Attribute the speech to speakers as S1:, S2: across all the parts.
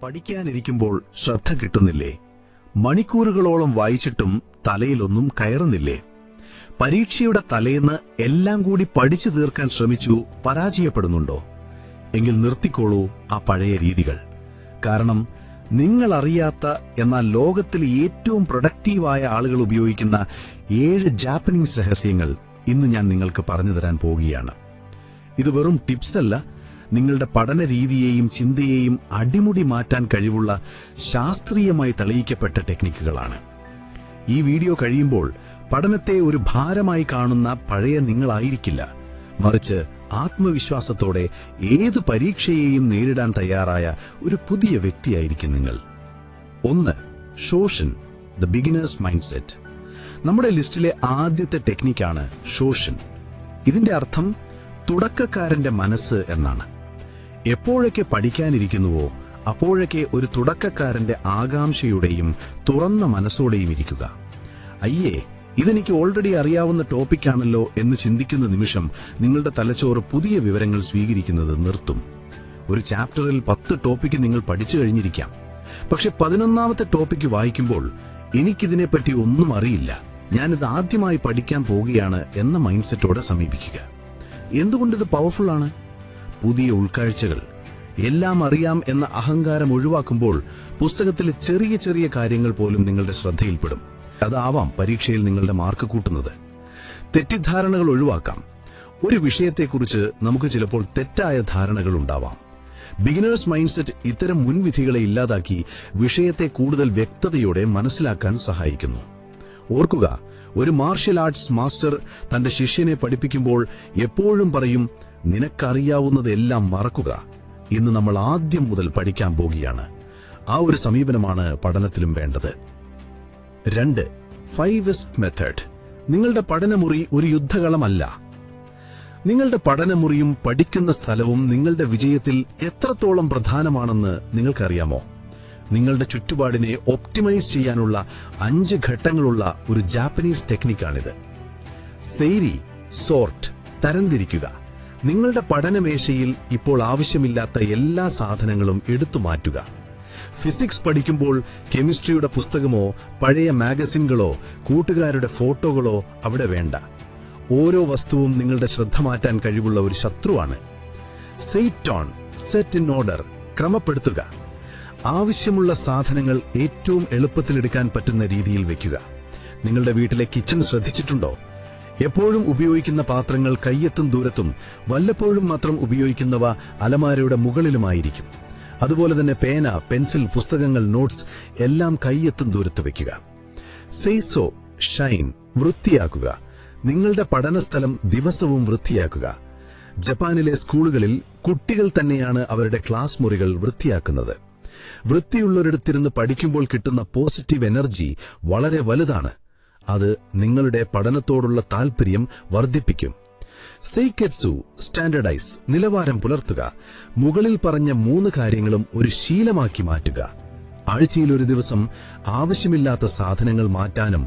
S1: പഠിക്കാനിരിക്കുമ്പോൾ ശ്രദ്ധ കിട്ടുന്നില്ലേ? മണിക്കൂറുകളോളം വായിച്ചിട്ടും തലയിലൊന്നും കയറുന്നില്ലേ? പരീക്ഷയുടെ തലേന്ന് എല്ലാം കൂടി പഠിച്ചു തീർക്കാൻ ശ്രമിച്ചു പരാജയപ്പെടുന്നുണ്ടോ? എങ്കിൽ നിർത്തിക്കോളൂ ആ പഴയ രീതികൾ. കാരണം നിങ്ങൾ അറിയാത്ത എന്നാൽ ലോകത്തിൽ ഏറ്റവും പ്രൊഡക്റ്റീവായ ആളുകൾ ഉപയോഗിക്കുന്ന 7 ജാപ്പനീസ് രഹസ്യങ്ങൾ ഇന്ന് ഞാൻ നിങ്ങൾക്ക് പറഞ്ഞു തരാൻ പോവുകയാണ്. ഇത് വെറും ടിപ്സ് അല്ല, നിങ്ങളുടെ പഠന രീതിയെയും ചിന്തയെയും അടിമുടി മാറ്റാൻ കഴിവുള്ള ശാസ്ത്രീയമായി തെളിയിക്കപ്പെട്ട ടെക്നിക്കുകളാണ്. ഈ വീഡിയോ കഴിയുമ്പോൾ പഠനത്തെ ഒരു ഭാരമായി കാണുന്ന പഴയ നിങ്ങളായിരിക്കില്ല, മറിച്ച് ആത്മവിശ്വാസത്തോടെ ഏതു പരീക്ഷയെയും നേരിടാൻ തയ്യാറായ ഒരു പുതിയ വ്യക്തിയായിരിക്കും നിങ്ങൾ. 1. ഷോഷൻ, ദ ബിഗിനേഴ്സ് മൈൻഡ് സെറ്റ്. നമ്മുടെ ലിസ്റ്റിലെ ആദ്യത്തെ ടെക്നിക്കാണ് ഷോഷൻ. ഇതിന്റെ അർത്ഥം തുടക്കക്കാരന്റെ മനസ്സ് എന്നാണ്. എപ്പോഴൊക്കെ പഠിക്കാനിരിക്കുന്നുവോ അപ്പോഴൊക്കെ ഒരു തുടക്കക്കാരന്റെ ആകാംക്ഷയുടെയും തുറന്ന മനസ്സോടെയും ഇരിക്കുക. അയ്യേ, ഇതെനിക്ക് ഓൾറെഡി അറിയാവുന്ന ടോപ്പിക്കാണല്ലോ എന്ന് ചിന്തിക്കുന്ന നിമിഷം നിങ്ങളുടെ തലച്ചോറ് പുതിയ വിവരങ്ങൾ സ്വീകരിക്കുന്നത് നിർത്തും. ഒരു ചാപ്റ്ററിൽ 10 ടോപ്പിക്ക് നിങ്ങൾ പഠിച്ചു കഴിഞ്ഞിരിക്കാം. പക്ഷെ 11ാമത്തെ ടോപ്പിക്ക് വായിക്കുമ്പോൾ എനിക്കിതിനെപ്പറ്റി ഒന്നും അറിയില്ല, ഞാനിത് ആദ്യമായി പഠിക്കാൻ പോവുകയാണ് എന്ന മൈൻഡ് സെറ്റോടെ സമീപിക്കുക. എന്തുകൊണ്ടിത് പവർഫുൾ ആണ്? പുതിയ ഉൾക്കാഴ്ചകൾ, എല്ലാം അറിയാം എന്ന അഹങ്കാരം ഒഴിവാക്കുമ്പോൾ പുസ്തകത്തിലെ ചെറിയ ചെറിയ കാര്യങ്ങൾ പോലും നിങ്ങളുടെ ശ്രദ്ധയിൽപ്പെടും. അതാവാം പരീക്ഷയിൽ നിങ്ങളുടെ മാർക്ക് കൂട്ടുന്നത്. തെറ്റിദ്ധാരണകൾ ഒഴിവാക്കാം. ഒരു വിഷയത്തെക്കുറിച്ച് നമുക്ക് ചിലപ്പോൾ തെറ്റായ ധാരണകൾ ഉണ്ടാവാം. ബിഗിനേഴ്സ് മൈൻഡ് സെറ്റ് ഇത്തരം മുൻവിധികളെ ഇല്ലാതാക്കി വിഷയത്തെ കൂടുതൽ വ്യക്തതയോടെ മനസ്സിലാക്കാൻ സഹായിക്കുന്നു. ഓർക്കുക, ഒരു മാർഷ്യൽ ആർട്സ് മാസ്റ്റർ തന്റെ ശിഷ്യനെ പഠിപ്പിക്കുമ്പോൾ എപ്പോഴും പറയും, നിനക്കറിയാവുന്നതെല്ലാം മറക്കുക. ഇന്ന് നമ്മൾ ആദ്യം മുതൽ പഠിക്കാൻ പോകുകയാണ്. ആ ഒരു സമീപനമാണ് പഠനത്തിലും വേണ്ടത്. 2. 5S method. നിങ്ങളുടെ പഠനമുറി ഒരു യുദ്ധകളമല്ല. നിങ്ങളുടെ പഠനമുറിയും പഠിക്കുന്ന സ്ഥലവും നിങ്ങളുടെ വിജയത്തിൽ എത്രത്തോളം പ്രധാനമാണെന്ന് നിങ്ങൾക്കറിയാമോ? നിങ്ങളുടെ ചുറ്റുപാടിനെ ഒപ്റ്റിമൈസ് ചെയ്യാനുള്ള 5 ഘട്ടങ്ങളുള്ള ഒരു ജാപ്പനീസ് ടെക്നിക്കാണിത്. സെയ്രി, സോർട്ട്, തരംതിരിക്കുക. നിങ്ങളുടെ പഠനമേശയിൽ ഇപ്പോൾ ആവശ്യമില്ലാത്ത എല്ലാ സാധനങ്ങളും എടുത്തു മാറ്റുക. ഫിസിക്സ് പഠിക്കുമ്പോൾ കെമിസ്ട്രിയുടെ പുസ്തകമോ പഴയ മാഗസിനുകളോ കൂട്ടുകാരുടെ ഫോട്ടോകളോ അവിടെ വേണ്ട. ഓരോ വസ്തുവും നിങ്ങളുടെ ശ്രദ്ധ മാറ്റാൻ കഴിവുള്ള ഒരു ശത്രുവാണ്. Set on, set in order, ക്രമപ്പെടുത്തുക. ആവശ്യമുള്ള സാധനങ്ങൾ ഏറ്റവും എളുപ്പത്തിലെടുക്കാൻ പറ്റുന്ന രീതിയിൽ വെക്കുക. നിങ്ങളുടെ വീട്ടിലെ കിച്ചൺ ശ്രദ്ധിച്ചിട്ടുണ്ടോ? എപ്പോഴും ഉപയോഗിക്കുന്ന പാത്രങ്ങൾ കയ്യെത്തും ദൂരത്തും, വല്ലപ്പോഴും മാത്രം ഉപയോഗിക്കുന്നവ അലമാരയുടെ മുകളിലുമായിരിക്കും. അതുപോലെ തന്നെ പേന, പെൻസിൽ, പുസ്തകങ്ങൾ, നോട്ട്സ് എല്ലാം കയ്യെത്തും ദൂരത്ത് വെക്കുക. സെയ്സോ, ഷൈൻ, വൃത്തിയാക്കുക. നിങ്ങളുടെ പഠനസ്ഥലം ദിവസവും വൃത്തിയാക്കുക. ജപ്പാനിലെ സ്കൂളുകളിൽ കുട്ടികൾ തന്നെയാണ് അവരുടെ ക്ലാസ് മുറികൾ വൃത്തിയാക്കുന്നത്. വൃത്തിയുള്ളൊരിടത്തിരുന്ന് പഠിക്കുമ്പോൾ കിട്ടുന്ന പോസിറ്റീവ് എനർജി വളരെ വലുതാണ്. അത് നിങ്ങളുടെ പഠനത്തോടുള്ള താൽപര്യം വർദ്ധിപ്പിക്കും. സെയ്ക്കെറ്റ്സു, സ്റ്റാൻഡർഡൈസ്, നിലവാരം പുലർത്തുക. മുകളിൽ പറഞ്ഞ 3 കാര്യങ്ങളും ഒരു ശീലമാക്കി മാറ്റുക. ആഴ്ചയിൽ ഒരു ദിവസം ആവശ്യമില്ലാത്ത സാധനങ്ങൾ മാറ്റാനും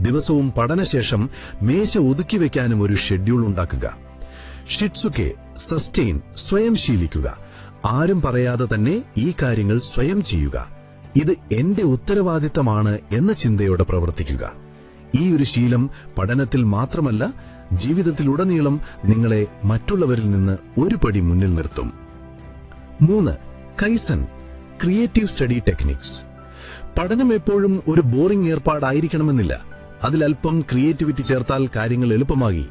S1: ദിവസവും പഠനശേഷം മേശ ഒതുക്കി വെക്കാനും ഒരു ഷെഡ്യൂൾ ഉണ്ടാക്കുക. ഷിറ്റ്സുകെ, സസ്റ്റെയിൻ, സ്വയം ശീലിക്കുക. ആരും പറയാതെ തന്നെ ഈ കാര്യങ്ങൾ സ്വയം ചെയ്യുക. ഇത് എന്റെ ഉത്തരവാദിത്തമാണ് എന്ന ചിന്തയോടെ പ്രവർത്തിക്കുക. ഈ ഒരു ശീലം പഠനത്തിൽ മാത്രമല്ല, ജീവിതത്തിലുടനീളം നിങ്ങളെ മറ്റുള്ളവരിൽ നിന്ന് ഒരു പടി മുന്നിൽ നിർത്തും. 3. Kaizen, creative study techniques. പഠനം എപ്പോഴും ഒരു ബോറിംഗ് ഏർപ്പാടായിരിക്കണമെന്നില്ല. അതിലൽപ്പം ക്രിയേറ്റിവിറ്റി ചേർത്താൽ കാര്യങ്ങൾ എളുപ്പമാകി.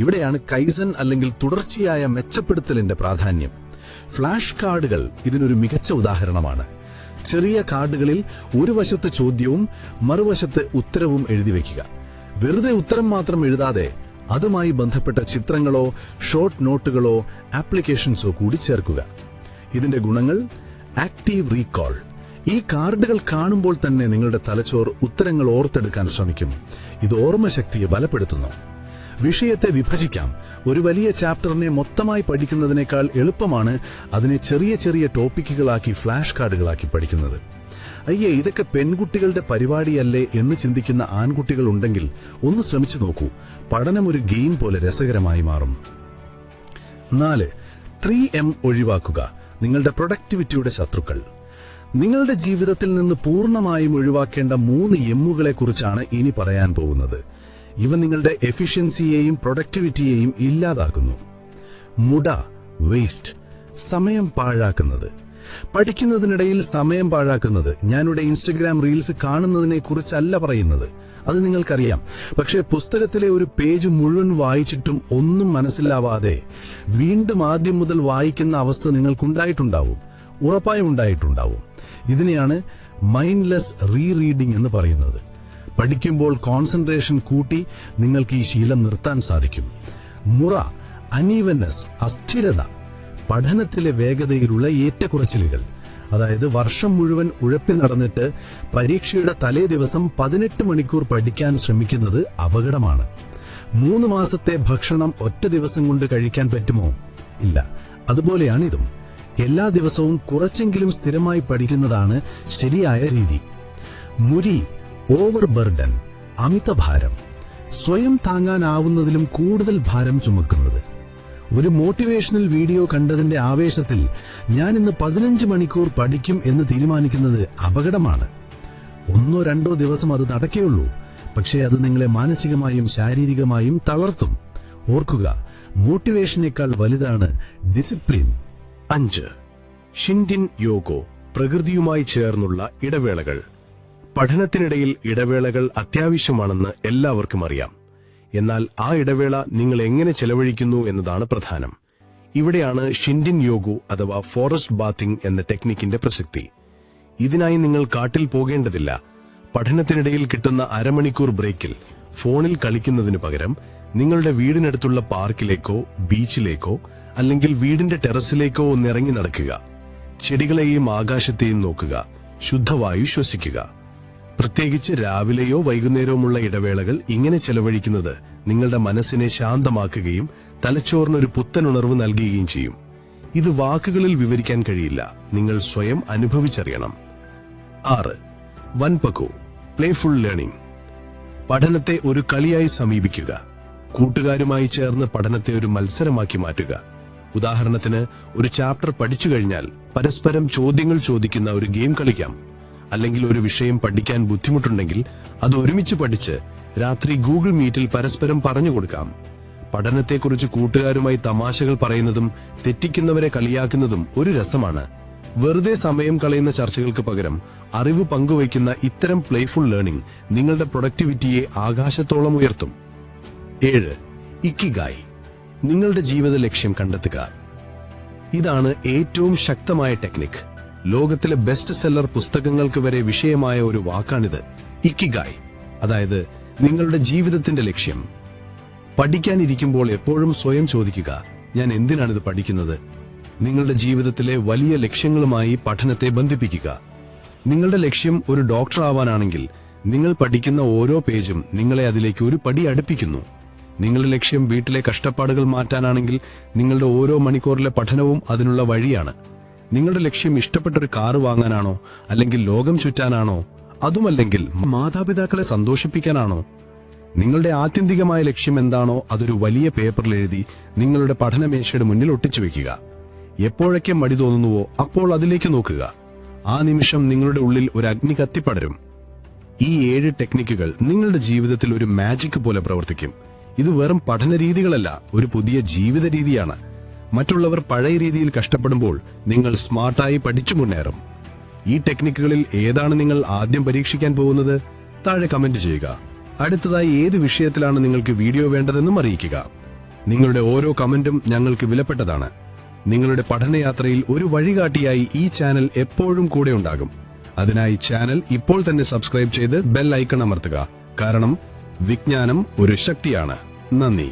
S1: ഇവിടെയാണ് കൈസൻ അല്ലെങ്കിൽ തുടർച്ചയായ മെച്ചപ്പെടുത്തലിന്റെ പ്രാധാന്യം. ഫ്ലാഷ് കാർഡുകൾ ഇതിനൊരു മികച്ച ഉദാഹരണമാണ്. ചെറിയ കാർഡുകളിൽ ഒരു വശത്ത് ചോദ്യവും മറുവശത്ത് ഉത്തരവും എഴുതി വയ്ക്കുക. വെറുതെ ഉത്തരം മാത്രം എഴുതാതെ അതുമായി ബന്ധപ്പെട്ട ചിത്രങ്ങളോ ഷോർട്ട് നോട്ടുകളോ ആപ്ലിക്കേഷൻസോ കൂടി ചേർക്കുക. ഇതിന്റെ ഗുണങ്ങൾ: ആക്റ്റീവ് റീകോൾ. ഈ കാർഡുകൾ കാണുമ്പോൾ തന്നെ നിങ്ങളുടെ തലച്ചോർ ഉത്തരങ്ങൾ ഓർത്തെടുക്കാൻ ശ്രമിക്കും. ഇത് ഓർമ്മശക്തിയെ ബലപ്പെടുത്തുന്നു. വിഷയത്തെ വിഭജിക്കാം. ഒരു വലിയ ചാപ്റ്ററിനെ മൊത്തമായി പഠിക്കുന്നതിനേക്കാൾ എളുപ്പമാണ് അതിനെ ചെറിയ ചെറിയ ടോപ്പിക്കുകളാക്കി ഫ്ലാഷ് കാർഡുകളാക്കി പഠിക്കുന്നത്. അയ്യേ, ഇതൊക്കെ പെൺകുട്ടികളുടെ പരിപാടിയല്ലേ എന്ന് ചിന്തിക്കുന്ന ആൺകുട്ടികൾ ഉണ്ടെങ്കിൽ ഒന്ന് ശ്രമിച്ചു നോക്കൂ. പഠനം ഒരു ഗെയിം പോലെ രസകരമായി മാറും. 4. 3M ഒഴിവാക്കുക. നിങ്ങളുടെ പ്രൊഡക്ടിവിറ്റിയുടെ ശത്രുക്കൾ. നിങ്ങളുടെ ജീവിതത്തിൽ നിന്ന് പൂർണ്ണമായും ഒഴിവാക്കേണ്ട 3 എമ്മുകളെ കുറിച്ചാണ് ഇനി പറയാൻ പോകുന്നത്. ഇവ നിങ്ങളുടെ എഫിഷ്യൻസിയെയും പ്രൊഡക്ടിവിറ്റിയെയും ഇല്ലാതാക്കുന്നു. മുട, വേസ്റ്റ്, സമയം പാഴാക്കുന്നത്. പഠിക്കുന്നതിനിടയിൽ സമയം പാഴാക്കുന്നത്. ഞാനിവിടെ ഇൻസ്റ്റഗ്രാം റീൽസ് കാണുന്നതിനെ കുറിച്ചല്ല പറയുന്നത്, അത് നിങ്ങൾക്കറിയാം. പക്ഷേ പുസ്തകത്തിലെ ഒരു പേജ് മുഴുവൻ വായിച്ചിട്ടും ഒന്നും മനസ്സിലാവാതെ വീണ്ടും ആദ്യം മുതൽ വായിക്കുന്ന അവസ്ഥ നിങ്ങൾക്കുണ്ടായിട്ടുണ്ടാവും, ഉറപ്പായും ഉണ്ടായിട്ടുണ്ടാവും. ഇതിനെയാണ് മൈൻഡ്ലെസ് റീറീഡിംഗ് എന്ന് പറയുന്നത്. പഠിക്കുമ്പോൾ കോൺസെൻട്രേഷൻ കൂട്ടി നിങ്ങൾക്ക് ഈ ശീലം നിർത്താൻ സാധിക്കും. മുറ, അനീവൻനെസ്, അസ്ഥിരത, പഠനത്തിലെ വേഗതയിലുള്ള ഏറ്റക്കുറച്ചിലുകൾ. അതായത് വർഷം മുഴുവൻ ഉഴപ്പി നടന്നിട്ട് പരീക്ഷയുടെ തലേ ദിവസം 18 മണിക്കൂർ പഠിക്കാൻ ശ്രമിക്കുന്നത് അപകടമാണ്. 3 മാസത്തെ ഭക്ഷണം ഒറ്റ ദിവസം കൊണ്ട് കഴിക്കാൻ പറ്റുമോ? ഇല്ല. അതുപോലെയാണിതും. എല്ലാ ദിവസവും കുറച്ചെങ്കിലും സ്ഥിരമായി പഠിക്കുന്നതാണ് ശരിയായ രീതി. മുരി, ഓവർ ബർഡൻ, അമിതഭാരം, സ്വയം താങ്ങാനാവുന്നതിലും കൂടുതൽ ഭാരം ചുമക്കുന്നത്. ഒരു മോട്ടിവേഷണൽ വീഡിയോ കണ്ടതിന്റെ ആവേശത്തിൽ ഞാൻ ഇന്ന് 15 മണിക്കൂർ പഠിക്കും എന്ന് തീരുമാനിക്കുന്നത് അപകടമാണ്. 1-2 ദിവസം അത് നടക്കേയുള്ളൂ, പക്ഷേ അത് നിങ്ങളെ മാനസികമായും ശാരീരികമായും തളർത്തും. ഓർക്കുക, മോട്ടിവേഷനേക്കാൾ വലുതാണ് ഡിസിപ്ലിൻ.
S2: 5. ഷിൻഡിൻ യോഗോ, പ്രകൃതിയുമായി ചേർന്നുള്ള ഇടവേളകൾ. പഠനത്തിനിടയിൽ ഇടവേളകൾ അത്യാവശ്യമാണെന്ന് എല്ലാവർക്കും അറിയാം. എന്നാൽ ആ ഇടവേള നിങ്ങൾ എങ്ങനെ ചെലവഴിക്കുന്നു എന്നതാണ് പ്രധാനം. ഇവിടെയാണ് ഷിൻഡിൻ യോഗോ അഥവാ ഫോറസ്റ്റ് ബാത്തിംഗ് എന്ന ടെക്നിക്കിന്റെ പ്രസക്തി. ഇതിനായി നിങ്ങൾ കാട്ടിൽ പോകേണ്ടതില്ല. പഠനത്തിനിടയിൽ കിട്ടുന്ന അരമണിക്കൂർ ബ്രേക്കിൽ ഫോണിൽ കളിക്കുന്നതിനു പകരം നിങ്ങളുടെ വീടിനടുത്തുള്ള പാർക്കിലേക്കോ ബീച്ചിലേക്കോ അല്ലെങ്കിൽ വീടിന്റെ ടെറസിലേക്കോ ഒന്നിറങ്ങി നടക്കുക. ചെടികളെയും ആകാശത്തെയും നോക്കുക, ശുദ്ധവായു ശ്വസിക്കുക. പ്രത്യേകിച്ച് രാവിലെയോ വൈകുന്നേരവുമുള്ള ഇടവേളകൾ ഇങ്ങനെ ചെലവഴിക്കുന്നത് നിങ്ങളുടെ മനസ്സിനെ ശാന്തമാക്കുകയും തലച്ചോറിനൊരു പുത്തനുണർവ് നൽകുകയും ചെയ്യും. ഇത് വാക്കുകളിൽ വിവരിക്കാൻ കഴിയില്ല, നിങ്ങൾ സ്വയം അനുഭവിച്ചറിയണം. 6. വൻപകു, പ്ലേഫുൾ ലേണിംഗ്. പഠനത്തെ ഒരു കളിയായി സമീപിക്കുക. കൂട്ടുകാരുമായി ചേർന്ന് പഠനത്തെ ഒരു മത്സരമാക്കി മാറ്റുക. ഉദാഹരണത്തിന്, ഒരു ചാപ്റ്റർ പഠിച്ചു കഴിഞ്ഞാൽ പരസ്പരം ചോദ്യങ്ങൾ ചോദിക്കുന്ന ഒരു ഗെയിം കളിക്കാം. അല്ലെങ്കിൽ ഒരു വിഷയം പഠിക്കാൻ ബുദ്ധിമുട്ടുണ്ടെങ്കിൽ അത് ഒരുമിച്ച് പഠിച്ച് രാത്രി ഗൂഗിൾ മീറ്റിൽ പരസ്പരം പറഞ്ഞു കൊടുക്കാം. പഠനത്തെക്കുറിച്ച് കൂട്ടുകാരുമായി തമാശകൾ പറയുന്നതും തെറ്റിക്കുന്നവരെ കളിയാക്കുന്നതും ഒരു രസമാണ്. വെറുതെ സമയം കളയുന്ന ചർച്ചകൾക്ക് പകരം അറിവ് പങ്കുവയ്ക്കുന്ന ഇത്തരം പ്ലേഫുൾ ലേണിംഗ് നിങ്ങളുടെ പ്രൊഡക്ടിവിറ്റിയെ ആകാശത്തോളം ഉയർത്തും. 7. ഇക്കിഗായ്, നിങ്ങളുടെ ജീവിത ലക്ഷ്യം കണ്ടെത്തുക. ഇതാണ് ഏറ്റവും ശക്തമായ ടെക്നിക്. ലോകത്തിലെ ബെസ്റ്റ് സെല്ലർ പുസ്തകങ്ങൾക്ക് വരെ വിഷയമായ ഒരു വാക്കാണിത്, ഇക്കിഗായ്. അതായത് നിങ്ങളുടെ ജീവിതത്തിന്റെ ലക്ഷ്യം. പഠിക്കാനിരിക്കുമ്പോൾ എപ്പോഴും സ്വയം ചോദിക്കുക, ഞാൻ എന്തിനാണിത് പഠിക്കുന്നത്? നിങ്ങളുടെ ജീവിതത്തിലെ വലിയ ലക്ഷ്യങ്ങളുമായി പഠനത്തെ ബന്ധിപ്പിക്കുക. നിങ്ങളുടെ ലക്ഷ്യം ഒരു ഡോക്ടർ ആവാനാണെങ്കിൽ നിങ്ങൾ പഠിക്കുന്ന ഓരോ പേജും നിങ്ങളെ അതിലേക്ക് ഒരു പടി അടുപ്പിക്കുന്നു. നിങ്ങളുടെ ലക്ഷ്യം വീട്ടിലെ കഷ്ടപ്പാടുകൾ മാറ്റാനാണെങ്കിൽ നിങ്ങളുടെ ഓരോ മണിക്കൂറിലെ പഠനവും അതിനുള്ള വഴിയാണ്. നിങ്ങളുടെ ലക്ഷ്യം ഇഷ്ടപ്പെട്ടൊരു കാറ് വാങ്ങാനാണോ, അല്ലെങ്കിൽ ലോകം ചുറ്റാനാണോ, അതുമല്ലെങ്കിൽ മാതാപിതാക്കളെ സന്തോഷിപ്പിക്കാനാണോ? നിങ്ങളുടെ ആത്യന്തികമായ ലക്ഷ്യം എന്താണോ അതൊരു വലിയ പേപ്പറിൽ എഴുതി നിങ്ങളുടെ പഠനമേശയുടെ മുന്നിൽ ഒട്ടിച്ചു വെക്കുക. എപ്പോഴൊക്കെ മടി തോന്നുന്നുവോ അപ്പോൾ അതിലേക്ക് നോക്കുക. ആ നിമിഷം നിങ്ങളുടെ ഉള്ളിൽ ഒരു അഗ്നി കത്തിപ്പടരും. ഈ 7 ടെക്നിക്കുകൾ നിങ്ങളുടെ ജീവിതത്തിൽ ഒരു മാജിക് പോലെ പ്രവർത്തിക്കും. ഇത് വെറും പഠന രീതികളല്ല, ഒരു പുതിയ ജീവിത രീതിയാണ്. മറ്റുള്ളവർ പഴയ രീതിയിൽ കഷ്ടപ്പെടുമ്പോൾ നിങ്ങൾ സ്മാർട്ടായി പഠിച്ചു മുന്നേറും. ഈ ടെക്നിക്കുകളിൽ ഏതാണ് നിങ്ങൾ ആദ്യം പരീക്ഷിക്കാൻ പോകുന്നത്? താഴെ കമന്റ് ചെയ്യുക. അടുത്തതായി ഏത് വിഷയത്തിലാണ് നിങ്ങൾക്ക് വീഡിയോ വേണ്ടതെന്നും അറിയിക്കുക. നിങ്ങളുടെ ഓരോ കമന്റും ഞങ്ങൾക്ക് വിലപ്പെട്ടതാണ്. നിങ്ങളുടെ പഠനയാത്രയിൽ ഒരു വഴികാട്ടിയായി ഈ ചാനൽ എപ്പോഴും കൂടെ ഉണ്ടാകും. അതിനായി ചാനൽ ഇപ്പോൾ തന്നെ സബ്സ്ക്രൈബ് ചെയ്ത് ബെൽ ഐക്കൺ അമർത്തുക. കാരണം വിജ്ഞാനം ഒരു ശക്തിയാണ്. നന്ദി.